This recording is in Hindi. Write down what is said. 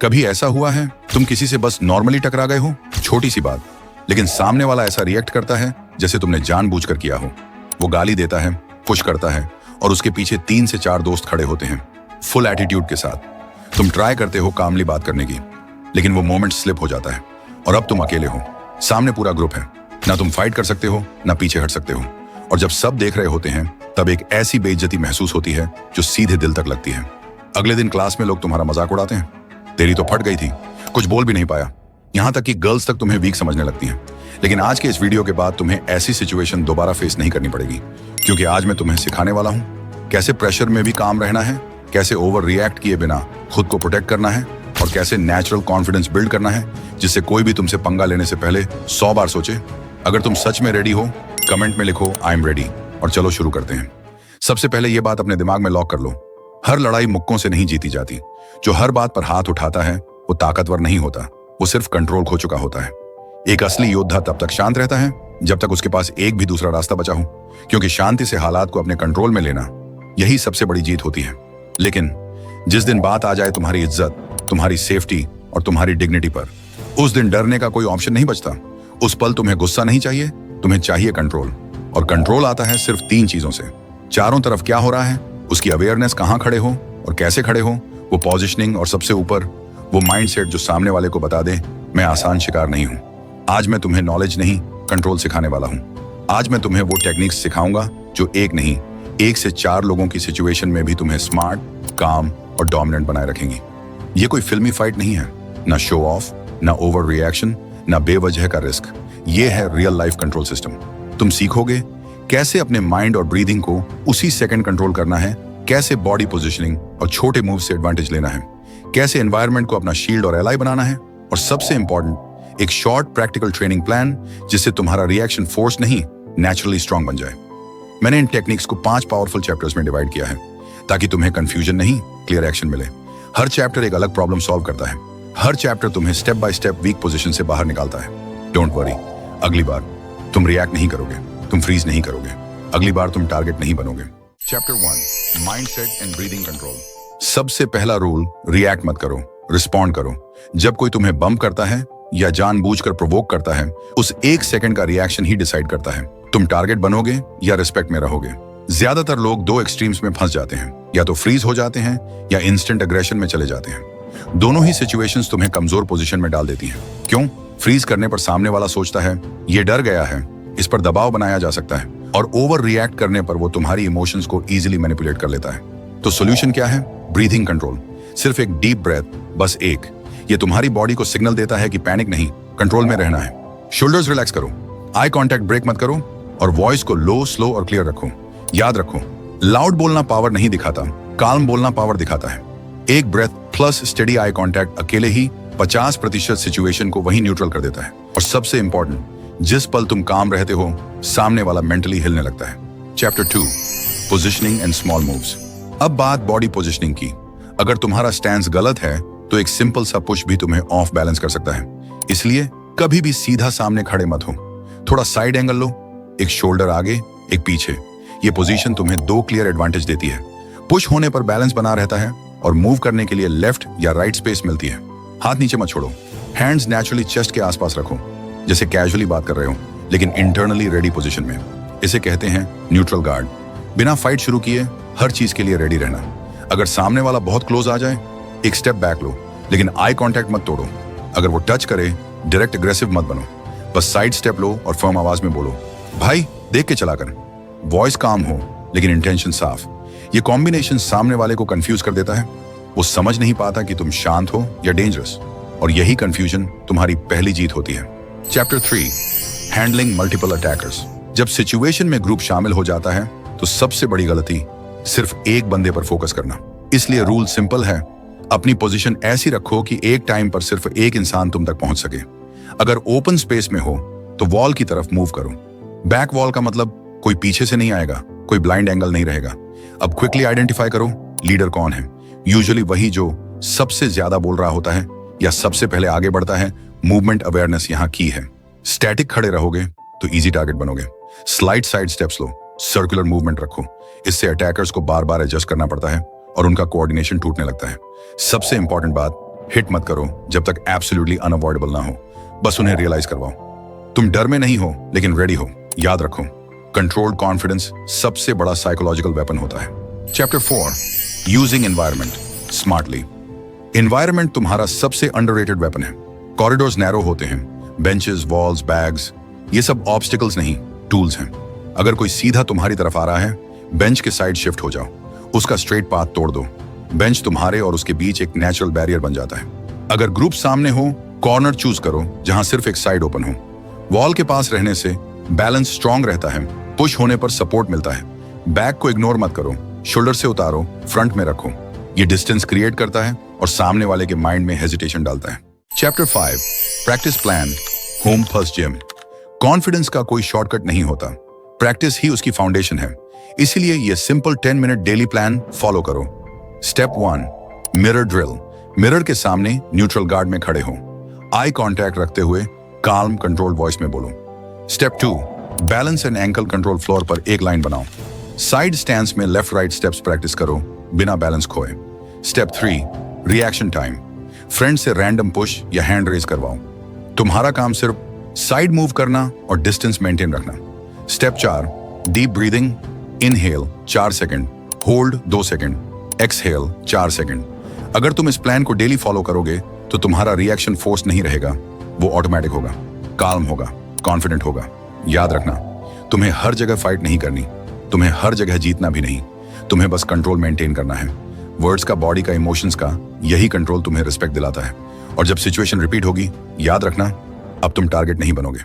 कभी ऐसा हुआ है तुम किसी से बस नॉर्मली टकरा गए हो, छोटी सी बात, लेकिन सामने वाला ऐसा रिएक्ट करता है जैसे तुमने जानबूझकर किया हो। वो गाली देता है, पुश करता है और उसके पीछे 3 से 4 दोस्त खड़े होते हैं फुल एटीट्यूड के साथ। तुम ट्राई करते हो कामली बात करने की, लेकिन वो मोमेंट स्लिप हो जाता है और अब तुम अकेले हो, सामने पूरा ग्रुप है। ना तुम फाइट कर सकते हो ना पीछे हट सकते हो, और जब सब देख रहे होते हैं तब एक ऐसी बेइज्जती महसूस होती है जो सीधे दिल तक लगती है। अगले दिन क्लास में लोग तुम्हारा मजाक उड़ाते हैं, तेरी तो फट गई थी, कुछ बोल भी नहीं पाया, यहाँ तक कि गर्ल्स तक तुम्हें वीक समझने लगती हैं। लेकिन आज के इस वीडियो के बाद तुम्हें ऐसी सिचुएशन दोबारा फेस नहीं करनी पड़ेगी, क्योंकि आज मैं तुम्हें सिखाने वाला हूँ कैसे प्रेशर में भी काम रहना है, कैसे ओवर रिएक्ट किए बिना खुद को प्रोटेक्ट करना है और कैसे नेचुरल कॉन्फिडेंस बिल्ड करना है, जिससे कोई भी तुमसे पंगा लेने से पहले 100 बार सोचे। अगर तुम सच में रेडी हो, कमेंट में लिखो आई एम रेडी, और चलो शुरू करते हैं। सबसे पहले यह बात अपने दिमाग में लॉक कर लो, हर लड़ाई मुक्कों से नहीं जीती जाती। जो हर बात पर हाथ उठाता है वो ताकतवर नहीं होता, वो सिर्फ कंट्रोल खो चुका होता है। एक असली योद्धा तब तक शांत रहता है जब तक उसके पास एक भी दूसरा रास्ता बचा हो, क्योंकि शांति से हालात को अपने कंट्रोल में लेना, यही सबसे बड़ी जीत होती है। लेकिन जिस दिन बात आ जाए तुम्हारी इज्जत, तुम्हारी सेफ्टी और तुम्हारी डिग्निटी पर, उस दिन डरने का कोई ऑप्शन नहीं बचता। उस पल तुम्हें गुस्सा नहीं चाहिए, तुम्हें चाहिए कंट्रोल। और कंट्रोल आता है सिर्फ 3 चीजों से: चारों तरफ क्या हो रहा है, उसकी अवेयरनेस, कहां खड़े हो और कैसे खड़े हो, वो पोजिशनिंग, और सबसे ऊपर वो माइंडसेट जो सामने वाले को बता दे मैं आसान शिकार नहीं हूं। आज मैं तुम्हें नॉलेज नहीं, कंट्रोल सिखाने वाला हूं। आज मैं तुम्हें वो टेक्निक्स सिखाऊंगा जो एक नहीं, 1 से 4 लोगों की सिचुएशन में भी तुम्हें स्मार्ट, काम और डोमिनेंट बनाए रखेंगी। ये कोई फिल्मी फाइट नहीं है, ना शो ऑफ, ना ओवर रिएक्शन, ना बेवजह का रिस्क। ये है रियल लाइफ कंट्रोल सिस्टम। तुम सीखोगे कैसे अपने माइंड और ब्रीदिंग को उसी सेकंड कंट्रोल करना है, कैसे बॉडी पोजिशनिंग और छोटे मूव से एडवांटेज लेना है, कैसे एनवायरनमेंट को अपना शील्ड और एलाई बनाना है, और सबसे इंपॉर्टेंट, एक शॉर्ट प्रैक्टिकल ट्रेनिंग प्लान जिससे तुम्हारा रिएक्शन फोर्स नहीं, नेचुरली स्ट्रांग बन जाए। मैंने इन टेक्निक्स को 5 पावरफुल चैप्टर्स में डिवाइड किया है ताकि तुम्हें कंफ्यूजन नहीं, क्लियर एक्शन मिले। हर चैप्टर एक अलग प्रॉब्लम सॉल्व करता है, हर चैप्टर तुम्हें step by step weak position से बाहर निकालता है। डोंट वरी, अगली बार तुम रिएक्ट नहीं करोगे, तुम फ्रीज नहीं करोगे, अगली बार तुम टारगेट नहीं बनोगे। Chapter 1, mindset and breathing control. सबसे पहला रूल, रिएक्ट मत करो, रिस्पॉन्ड करो। जब कोई तुम्हें बम्प करता है या जानबूझकर प्रोवोक करता है, उस 1 सेकंड का रिएक्शन ही डिसाइड करता है तुम टारगेट बनोगे या रिस्पेक्ट में रहोगे। ज्यादातर लोग 2 एक्सट्रीम्स में फंस जाते हैं, या तो फ्रीज हो जाते हैं या इंस्टेंट एग्रेशन में चले जाते हैं। दोनों ही सिचुएशंस तुम्हें कमजोर पोजीशन में डाल देती हैं। क्यों? फ्रीज करने पर सामने वाला सोचता है ये डर गया है, इस पर दबाव बनाया जा सकता है, और ओवर रिएक्ट करने पर वो तुम्हारी इमोशंस को इजीली मैनिपुलेट कर लेता है। तो सॉल्यूशन क्या है? Breathing control. सिर्फ एक डीप ब्रेथ, बस एक। ये तुम्हारी बॉडी को सिग्नल देता है कि पैनिक नहीं, कंट्रोल में रहना है। शोल्डर्स रिलैक्स करो, आई कांटेक्ट ब्रेक मत करो, और वॉइस को लो, स्लो और क्लियर रखो। याद रखो, लाउड बोलना पावर नहीं दिखाता, काल्म बोलना पावर दिखाता है। एक breath plus steady eye contact अकेले ही 50% सिचुएशन को वही न्यूट्रल कर देता है। और सबसे इंपॉर्टेंट, जिस पल तुम काम रहते हो, सामने वाला मेंटली हिलने लगता है। Chapter 2, positioning and small moves. अब बात बॉडी पोजिशनिंग की। अगर तुम्हारा स्टैंस गलत है तो एक सिंपल सा पुश भी तुम्हें ऑफ बैलेंस कर सकता है। इसलिए कभी भी सीधा सामने खड़े मत हो, थोड़ा साइड एंगल लो, एक शोल्डर आगे, एक पीछे। ये पोजीशन तुम्हें 2 क्लियर एडवांटेज देती है। पुश होने पर बैलेंस बना रहता है और मूव करने के लिए लेफ्ट या राइट स्पेस मिलती है। हाथ नीचे मत छोड़ो, हैंड्स नेचुरली चेस्ट के आसपास रखो, जैसे कैजुअली बात कर रहे हो, लेकिन इंटरनली रेडी पोजीशन में। इसे कहते हैं न्यूट्रल गार्ड। बिना फाइट शुरू किए हर चीज के लिए रेडी रहना। अगर सामने वाला बहुत क्लोज आ जाए, एक स्टेप बैक लो, लेकिन आई कांटेक्ट मत तोड़ो। अगर वो टच करे, डायरेक्ट अग्रेसिव मत बनो, बस साइड स्टेप लो और फर्म आवाज में बोलो, भाई देख के चला कर। वॉइस काम हो लेकिन इंटेंशन साफ। ये कॉम्बिनेशन सामने वाले को कंफ्यूज कर देता है, वो समझ नहीं पाता कि तुम शांत हो या डेंजरस, और यही कंफ्यूजन तुम्हारी पहली जीत होती है। Chapter 3, handling multiple attackers. जब सिचुएशन में ग्रुप शामिल हो जाता है तो सबसे बड़ी गलती सिर्फ एक बंदे पर फोकस करना। इसलिए रूल सिंपल है, अपनी पोजीशन ऐसी रखो कि एक टाइम पर सिर्फ एक इंसान तुम तक पहुंच सके। अगर ओपन स्पेस में हो तो वॉल की तरफ मूव करो। बैक वॉल का मतलब कोई पीछे से नहीं आएगा, कोई ब्लाइंड एंगल नहीं रहेगा। अब क्विकली आइडेंटिफाई करो लीडर कौन है। यूजुअली वही जो सबसे ज्यादा बोल रहा होता है या सबसे पहले आगे बढ़ता है। मूवमेंट अवेयरनेस यहाँ की है। स्टैटिक खड़े रहोगे तो इजी टारगेट बनोगे। स्लाइड साइड स्टेप्स लो, सर्कुलर मूवमेंट रखो, इससे अटैकर्स को बार बार एडजस्ट करना पड़ता है और उनका कोऑर्डिनेशन टूटने लगता है। सबसे इंपॉर्टेंट बात, हिट मत करो जब तक एब्सोल्युटली अनअवॉइडेबल ना हो, बस उन्हें रियलाइज करवाओ। तुम डर में नहीं हो लेकिन रेडी हो। याद रखो, कंट्रोल्ड कॉन्फिडेंस सबसे बड़ा साइकोलॉजिकल वेपन होता है। Chapter 4, using environment smartly. Environment तुम्हारा सबसे अंडररेटेड वेपन है। कॉरिडोर्स नैरो होते हैं, बेंचेस, वॉल्स, बैग्स, ये सब ऑब्स्टिकल्स नहीं, टूल्स हैं। अगर कोई सीधा तुम्हारी तरफ आ रहा है, बेंच के साइड शिफ्ट हो जाओ, उसका स्ट्रेट पाथ तोड़ दो। बेंच तुम्हारे और उसके बीच एक नेचुरल बैरियर बन जाता है। अगर ग्रुप सामने हो, कॉर्नर चूज करो जहां सिर्फ एक साइड ओपन हो। वॉल के पास रहने से बैलेंस स्ट्रांग रहता है, पुश होने पर सपोर्ट मिलता है। बैक को इग्नोर मत करो, शोल्डर से उतारो, फ्रंट में रखो। ये डिस्टेंस क्रिएट करता है और सामने वाले के माइंड में हेजिटेशन डालता है। Chapter 5, practice plan, home first gym. Confidence का कोई शॉर्टकट नहीं होता, प्रैक्टिस ही उसकी फाउंडेशन है। इसीलिए ये simple 10 minute daily plan follow करो। Step 1, mirror drill. मिरर के सामने न्यूट्रल गार्ड में खड़े हो, आई कांटेक्ट रखते हुए काल्म कंट्रोल वॉइस में बोलो। Step 2, balance and ankle control floor पर एक लाइन बनाओ। साइड स्टैंस में लेफ्ट राइट स्टेप्स प्रैक्टिस करो बिना बैलेंस खोए। Step 3, reaction time. फ्रेंड से रैंडम पुश या हैंड रेज करवाओ। तुम्हारा काम सिर्फ साइड मूव करना और डिस्टेंस मेंटेन रखना। Step 4, deep breathing. Inhale 4 second, hold 2 second, exhale 4 second. अगर तुम इस प्लान को डेली फॉलो करोगे तो तुम्हारा रिएक्शन फोर्स नहीं रहेगा, वो ऑटोमेटिक होगा, काल्म होगा, कॉन्फिडेंट होगा। याद रखना, तुम्हें हर जगह फाइट नहीं करनी, तुम्हें हर जगह जीतना भी नहीं, तुम्हें बस कंट्रोल मेंटेन करना है। वर्ड्स का, बॉडी का, इमोशंस का, यही कंट्रोल तुम्हें रिस्पेक्ट दिलाता है। और जब सिचुएशन रिपीट होगी, याद रखना, अब तुम टारगेट नहीं बनोगे।